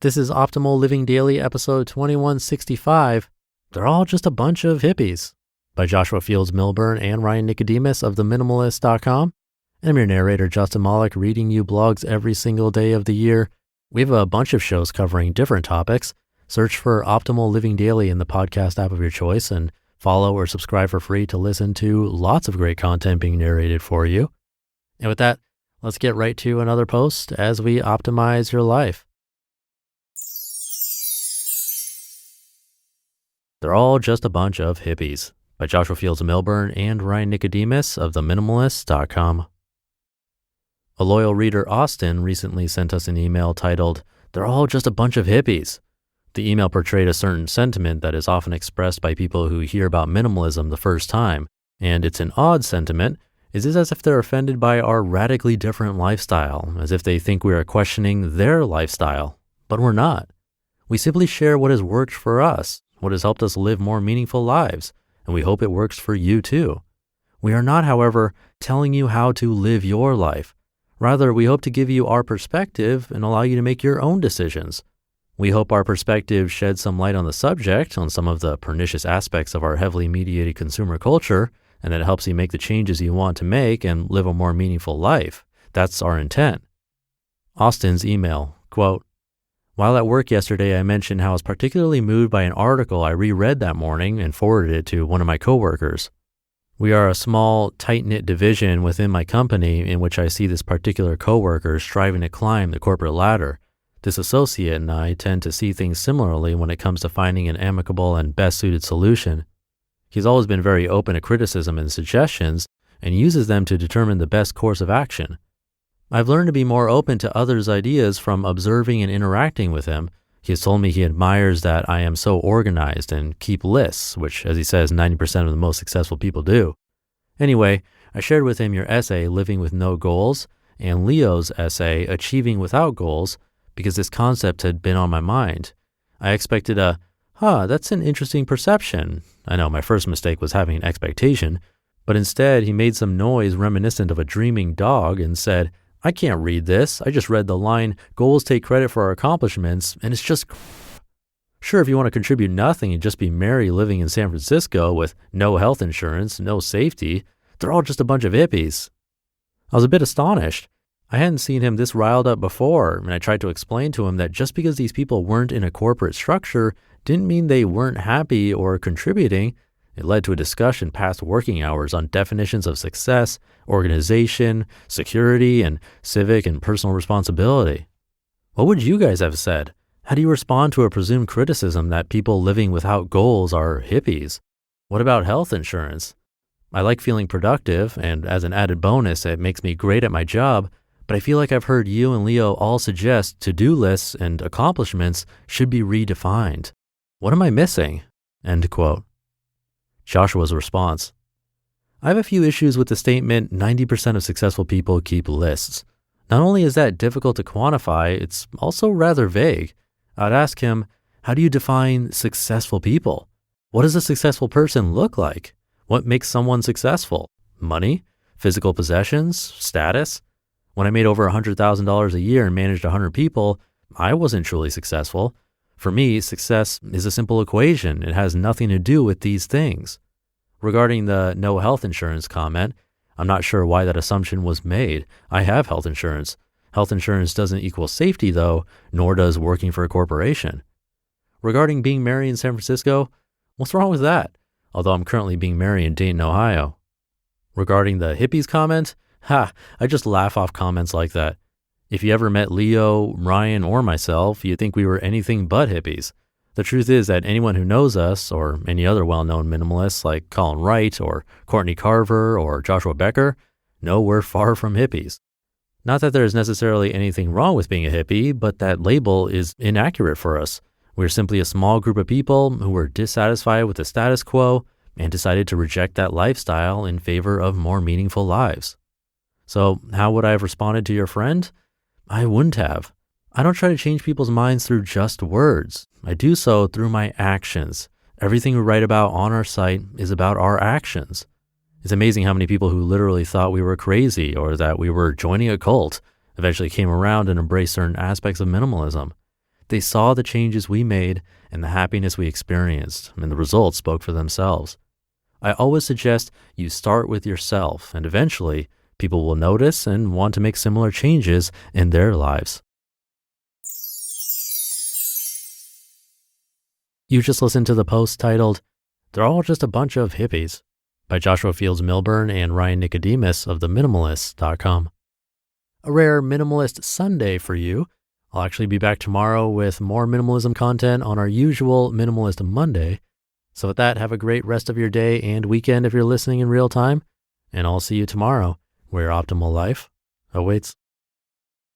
This is Optimal Living Daily, episode 2165. They're all just a bunch of hippies, by Joshua Fields Millburn and Ryan Nicodemus of the Minimalists.com. I'm your narrator, Justin Malik, reading you blogs every single day of the year. We have a bunch of shows covering different topics. Search for Optimal Living Daily in the podcast app of your choice and follow or subscribe for free to listen to lots of great content being narrated for you. And with that, let's get right to another post as we optimize your life. They're all just a bunch of hippies, by Joshua Fields Millburn and Ryan Nicodemus of the Minimalists.com. A loyal reader, Austin, recently sent us an email titled, "They're all just a bunch of hippies." The email portrayed a certain sentiment that is often expressed by people who hear about minimalism the first time, and it's an odd sentiment. It is as if they're offended by our radically different lifestyle, as if they think we are questioning their lifestyle, but we're not. We simply share what has worked for us, what has helped us live more meaningful lives, and we hope it works for you too. We are not, however, telling you how to live your life. Rather, we hope to give you our perspective and allow you to make your own decisions. We hope our perspective sheds some light on the subject, on some of the pernicious aspects of our heavily mediated consumer culture, and that it helps you make the changes you want to make and live a more meaningful life. That's our intent. Austin's email, quote, "While at work yesterday, I mentioned how I was particularly moved by an article I reread that morning and forwarded it to one of my coworkers. We are a small, tight-knit division within my company in which I see this particular coworker striving to climb the corporate ladder. This associate and I tend to see things similarly when it comes to finding an amicable and best-suited solution. He's always been very open to criticism and suggestions and uses them to determine the best course of action. I've learned to be more open to others' ideas from observing and interacting with him. He has told me he admires that I am so organized and keep lists, which, as he says, 90% of the most successful people do. Anyway, I shared with him your essay, Living with No Goals, and Leo's essay, Achieving Without Goals, because this concept had been on my mind. I expected that's an interesting perception. I know my first mistake was having an expectation, but instead he made some noise reminiscent of a dreaming dog and said, I can't read this. I just read the line, goals take credit for our accomplishments, and it's just sure, if you want to contribute nothing and just be merry living in San Francisco with no health insurance, no safety, they're all just a bunch of hippies. I was a bit astonished. I hadn't seen him this riled up before, and I tried to explain to him that just because these people weren't in a corporate structure didn't mean they weren't happy or contributing. It led to a discussion past working hours on definitions of success, organization, security, and civic and personal responsibility. What would you guys have said? How do you respond to a presumed criticism that people living without goals are hippies? What about health insurance? I like feeling productive, and as an added bonus, it makes me great at my job, but I feel like I've heard you and Leo all suggest to-do lists and accomplishments should be redefined. What am I missing? End quote. Joshua's response. I have a few issues with the statement 90% of successful people keep lists. Not only is that difficult to quantify, it's also rather vague. I'd ask him, how do you define successful people? What does a successful person look like? What makes someone successful? Money? Physical possessions? Status? When I made over $100,000 a year and managed 100 people, I wasn't truly successful. For me, success is a simple equation. It has nothing to do with these things. Regarding the no health insurance comment, I'm not sure why that assumption was made. I have health insurance. Health insurance doesn't equal safety, though, nor does working for a corporation. Regarding being married in San Francisco, what's wrong with that? Although I'm currently being married in Dayton, Ohio. Regarding the hippies comment, I just laugh off comments like that. If you ever met Leo, Ryan, or myself, you'd think we were anything but hippies. The truth is that anyone who knows us, or any other well-known minimalists like Colin Wright, or Courtney Carver, or Joshua Becker, know we're far from hippies. Not that there's necessarily anything wrong with being a hippie, but that label is inaccurate for us. We're simply a small group of people who were dissatisfied with the status quo and decided to reject that lifestyle in favor of more meaningful lives. So how would I have responded to your friend? I wouldn't have. I don't try to change people's minds through just words. I do so through my actions. Everything we write about on our site is about our actions. It's amazing how many people who literally thought we were crazy or that we were joining a cult eventually came around and embraced certain aspects of minimalism. They saw the changes we made and the happiness we experienced, and the results spoke for themselves. I always suggest you start with yourself, and eventually people will notice and want to make similar changes in their lives. You just listened to the post titled, "They're All Just a Bunch of Hippies" by Joshua Fields Millburn and Ryan Nicodemus of the Minimalists.com. A rare Minimalist Sunday for you. I'll actually be back tomorrow with more minimalism content on our usual Minimalist Monday. So with that, have a great rest of your day and weekend if you're listening in real time, and I'll see you tomorrow where optimal life awaits.